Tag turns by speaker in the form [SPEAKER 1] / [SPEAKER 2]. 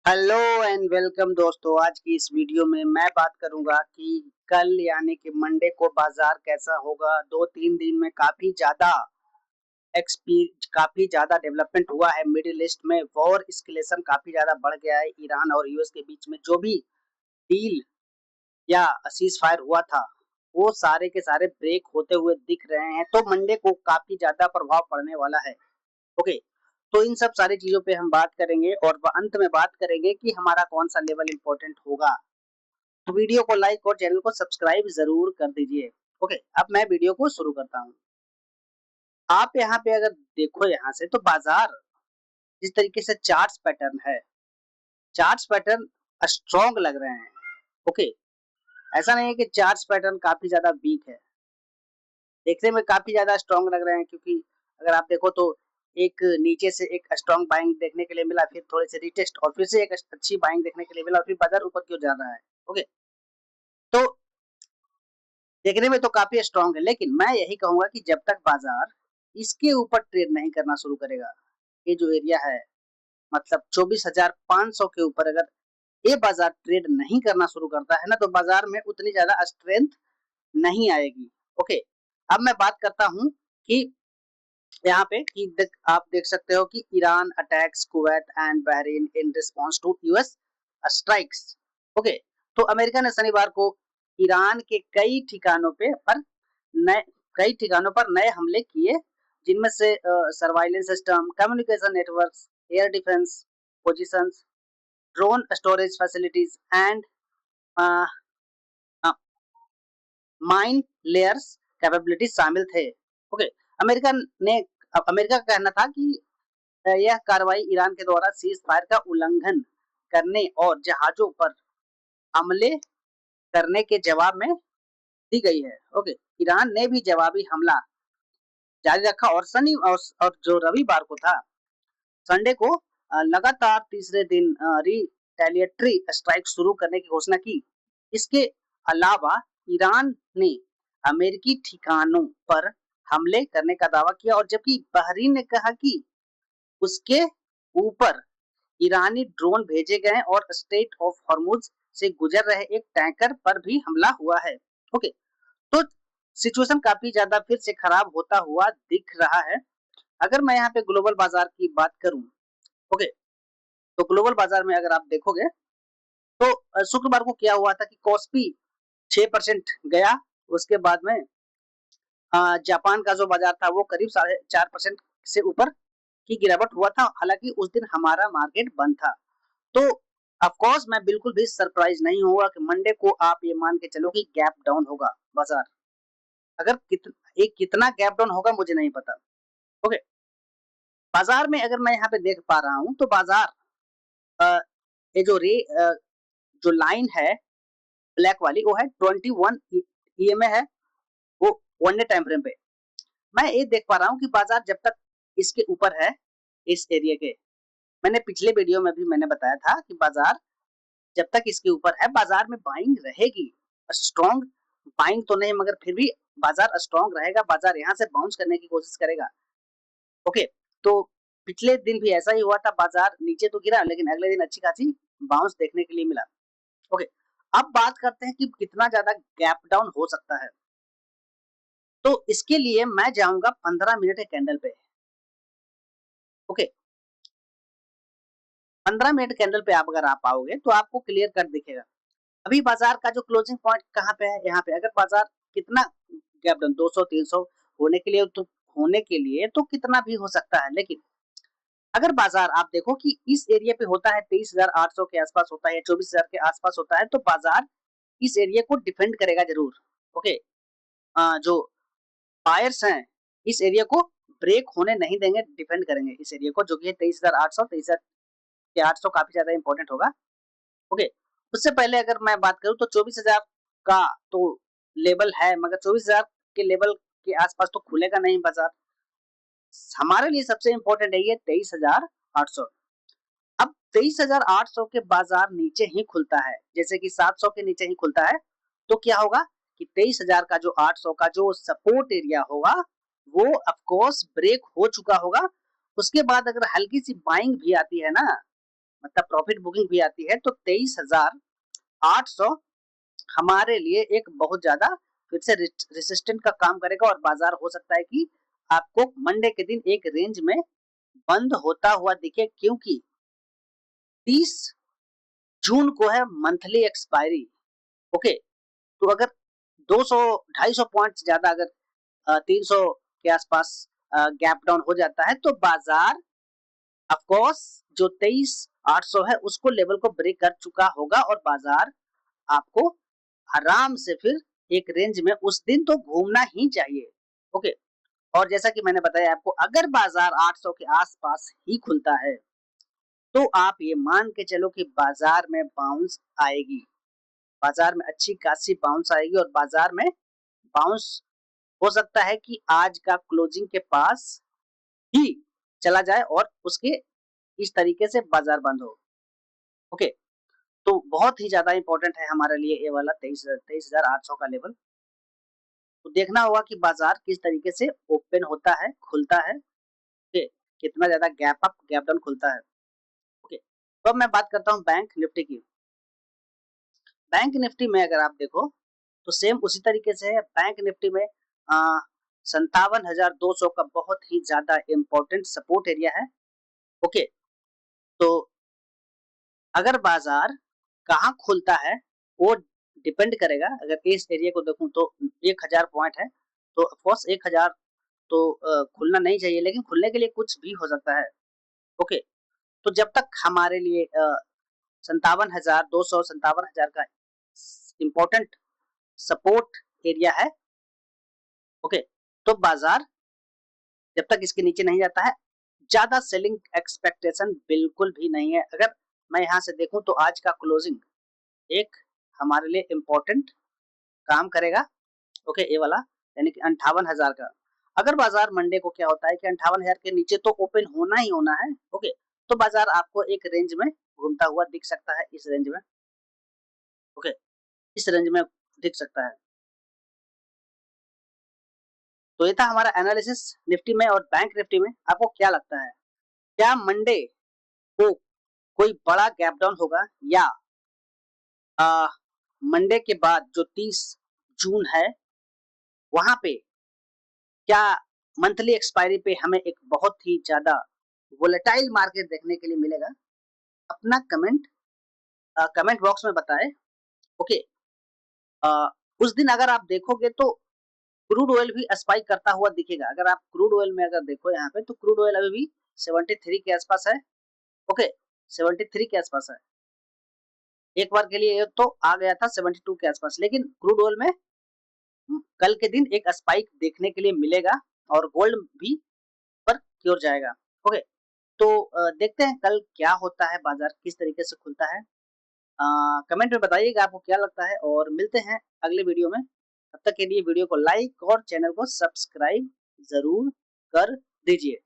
[SPEAKER 1] Hello and welcome दोस्तों। आज की इस वीडियो में मैं बात करूंगा कि कल यानी कि मंडे को बाजार कैसा होगा। 2-3 दिन में काफी ज्यादा डेवलपमेंट हुआ है। मिडिल ईस्ट में वॉर एस्केलेशन काफी ज्यादा बढ़ गया है। ईरान और यूएस के बीच में जो भी डील या सीज फायर हुआ था वो सारे के सारे ब्रेक होते हुए दिख रहे हैं। तो मंडे को काफी ज्यादा प्रभाव पड़ने वाला है। ओके, तो इन सब सारी चीजों पे हम बात करेंगे और अंत में बात करेंगे कि हमारा कौन सा लेवल इंपॉर्टेंट होगा। तो वीडियो को लाइक और चैनल को सब्सक्राइब जरूर कर दीजिए। ओके, अब मैं वीडियो को शुरू करता हूँ। आप यहाँ पे अगर देखो यहाँ से तो बाजार जिस तरीके से चार्ट्स पैटर्न है, चार्ट्स पैटर्न स्ट्रॉन्ग लग रहे हैं। ओके, ऐसा नहीं है कि चार्ट्स पैटर्न काफी ज्यादा वीक है, देखने में काफी ज्यादा स्ट्रॉन्ग लग रहे हैं। क्योंकि अगर आप देखो तो एक नीचे से एक स्ट्रॉन्ग बाइंग देखने के लिए मिला, फिर थोड़े से रिटेस्ट और फिर से एक अच्छी बाइंग देखने के लिए मिला और फिर बाजार ऊपर क्यों जा रहा है। ओके, तो देखने में तो काफी स्ट्रॉन्ग है, लेकिन मैं यही कहूंगा कि जब तक बाजार इसके ऊपर ट्रेड नहीं करना शुरू करेगा, ये जो एरिया है मतलब 24,500 के ऊपर अगर ये बाजार ट्रेड नहीं करना शुरू करता है ना, तो बाजार में उतनी ज्यादा स्ट्रेंथ नहीं आएगी। ओके, अब मैं बात करता हूँ कि यहाँ पे कि आप देख सकते हो कि Iran attacks Kuwait and Bahrain in response to US strikes. Okay, तो अमेरिका ने शनिवार को ईरान के कई ठिकानों पर नए हमले किए, जिनमें से surveillance system, communication networks, air defence positions, drone storage facilities and mine layers capabilities शामिल थे। ओके, अमेरिका ने अमेरिका का कहना था कि यह कार्रवाई ईरान के द्वारा सीज फायर का उल्लंघन करने और जहाजों पर हमले करने के जवाब में दी गई है। ओके, ईरान ने भी जवाबी हमला जारी रखा और और जो रविवार को था, संडे को लगातार तीसरे दिन रिटेलिएटरी स्ट्राइक शुरू करने की घोषणा की। इसके अलावा ईरान ने अमेरिकी ठिकानों पर हमले करने का दावा किया, और जबकि बहरीन ने कहा कि उसके ऊपर ईरानी ड्रोन भेजे गए और स्ट्रेट ऑफ हॉर्मुज से गुजर रहे एक टैंकर पर भी हमला हुआ है। ओके, तो सिचुएशन काफी ज्यादा फिर से खराब होता हुआ दिख रहा है। अगर मैं यहाँ पे ग्लोबल बाजार की बात करूं, ओके, तो ग्लोबल बाजार में अगर आप देखोगे तो शुक्रवार को क्या हुआ था कि कॉस्पी 6% गया। उसके बाद में जापान का जो बाजार था वो करीब 4.5% से ऊपर की गिरावट हुआ था। हालांकि उस दिन हमारा मार्केट बंद था। तो ऑफ कोर्स मैं बिल्कुल भी सरप्राइज नहीं हुआ कि मंडे को आप ये मान के चलो कि गैप डाउन होगा बाजार। अगर कितना गैप डाउन होगा मुझे नहीं पता। ओके, बाजार में अगर मैं यहाँ पे देख पा रहा हूँ तो बाजार ये जो लाइन है ब्लैक वाली वो है 21 ईएमए है, वो 1 डे टाइम फ्रेम पे। मैं ये देख पा रहा हूँ कि बाजार जब तक इसके ऊपर है इस एरिया के, मैंने पिछले वीडियो में भी मैंने बताया था कि बाजार जब तक इसके ऊपर है बाजार में बाइंग रहेगी। स्ट्रॉन्ग बाइंग तो नहीं मगर फिर भी बाजार स्ट्रॉन्ग रहेगा। बाजार यहाँ से बाउंस करने की कोशिश करेगा। ओके, तो पिछले दिन भी ऐसा ही हुआ था, बाजार नीचे तो गिरा लेकिन अगले दिन अच्छी खासी बाउंस देखने के लिए मिला। ओके, अब बात करते हैं कि कितना ज्यादा गैप डाउन हो सकता है। तो इसके लिए मैं जाऊंगा 15 मिनट के कैंडल पे। ओके, 15 मिनट कैंडल पे आप अगर आप आओगे तो आपको क्लियर कट दिखेगा अभी बाजार का जो क्लोजिंग पॉइंट कहाँ पे है। यहाँ पे अगर बाजार कितना गैप डाउन 200-300 होने के लिए तो कितना भी हो सकता है, लेकिन अगर बाजार आप देखो कि इस एरिया पे होता है 23,800 के आसपास होता है, 24,000 के आसपास होता है, तो बाजार इस एरिया को डिफेंड करेगा जरूर। ओके, जो बायर्स हैं इस एरिया को ब्रेक होने नहीं देंगे, डिफेंड करेंगे इस एरिया को, जो कि है 23,800 काफी ज्यादा इंपॉर्टेंट होगा। ओके, उससे पहले अगर मैं बात करूं तो 24,000 का तो लेवल है, मगर 24,000 के लेवल के आसपास तो खुलेगा नहीं बाजार। हमारे लिए सबसे इंपॉर्टेंट है ये 23,800। अब 23,800 के बाजार नीचे ही खुलता है, जैसे कि 700 के नीचे ही खुलता है, तो क्या होगा कि 23,000 का जो 800 का जो सपोर्ट एरिया होगा वो ऑफ कोर्स ब्रेक हो चुका होगा। उसके बाद अगर हल्की सी बाइंग भी आती है ना, मतलब प्रॉफिट बुकिंग भी आती है, तो 23,800 हमारे लिए एक बहुत ज्यादा फिर से रेसिस्टेंट का काम करेगा और बाजार हो सकता है कि आपको मंडे के दिन एक रेंज में बंद होता हुआ दिखे, क्योंकि 30 जून को है मंथली एक्सपायरी। ओके, तो अगर 200 250 पॉइंट ज्यादा अगर 300 के आसपास गैप डाउन हो जाता है, तो बाजार ऑफ कोर्स जो 23,800 है उसको लेवल को ब्रेक कर चुका होगा और बाजार आपको आराम से फिर एक रेंज में उस दिन तो घूमना ही चाहिए। ओके, और जैसा कि मैंने बताया आपको, अगर बाजार 800 के आसपास ही खुलता है तो आप ये मान के चलो कि बाजार में बाउंस आएगी, बाजार में अच्छी खासी बाउंस आएगी और बाजार में बाउंस हो सकता है कि आज का क्लोजिंग के पास ही चला जाए और उसके इस तरीके से बाजार बंद हो। ओके, तो बहुत ही ज्यादा इंपॉर्टेंट है हमारे लिए ये वाला 23,800 का लेवल। तो देखना होगा कि बाजार किस तरीके से ओपन होता है, खुलता है, ओके, कितना ज्यादा गैप अप गैप डाउन खुलता है। ओके, तो अब मैं बात करता हूँ बैंक निफ्टी की। बैंक निफ्टी में अगर आप देखो तो सेम उसी तरीके से है। बैंक निफ्टी में 57,200 का बहुत ही ज्यादा इंपॉर्टेंट सपोर्ट एरिया है। ओके, तो अगर बाजार कहाँ खुलता है वो डिपेंड करेगा। अगर इस एरिया को देखूं तो 1,000 पॉइंट है, तो ऑफकोर्स 1,000 तो खुलना नहीं चाहिए, लेकिन खुलने के लिए कुछ भी हो सकता है। ओके, तो जब तक हमारे लिए 57,200 57,000 का इंपॉर्टेंट सपोर्ट एरिया है, ओके, तो बाजार जब तक इसके नीचे नहीं जाता है, ज्यादा सेलिंग एक्सपेक्टेशन बिल्कुल भी नहीं है। अगर मैं यहाँ से देखूं तो आज का क्लोजिंग एक हमारे लिए इम्पोर्टेंट काम करेगा। ओके, ये वाला यानी कि 58,000 का। अगर बाजार मंडे को क्या होता है कि 58,000 के नीचे तो ओपन होना ही होना है। ओके, तो बाजार आपको एक रेंज में घूमता हुआ दिख सकता है, इस रेंज में। ओके, इस रेंज में दिख सकता है। तो ये था हमारा एनालिसिस निफ्टी में और बैंक निफ्टी में। आपको क्या लगता है, क्या मंडे को कोई बड़ा गैप डाउन होगा, या मंडे के बाद जो 30 जून है वहां पे क्या मंथली एक्सपायरी पे हमें एक बहुत ही ज्यादा वोलेटाइल मार्केट देखने के लिए मिलेगा? अपना कमेंट बॉक्स में बताएं। ओके, उस दिन अगर आप देखोगे तो क्रूड ऑयल भी स्पाइक करता हुआ दिखेगा। अगर आप क्रूड ऑयल में अगर देखो यहाँ पे, तो क्रूड ऑयल अभी भी 73 के आसपास है। ओके, 73 के आसपास है। एक बार के लिए तो आ गया था 72 के आसपास, लेकिन क्रूड ऑयल में कल के दिन एक स्पाइक देखने के लिए मिलेगा और गोल्ड भी पर क्योर जाएगा। ओके, तो देखते हैं कल क्या होता है, बाजार किस तरीके से खुलता है। कमेंट में बताइएगा आपको क्या लगता है, और मिलते हैं अगले वीडियो में। तब तक के लिए वीडियो को लाइक और चैनल को सब्सक्राइब जरूर कर दीजिए।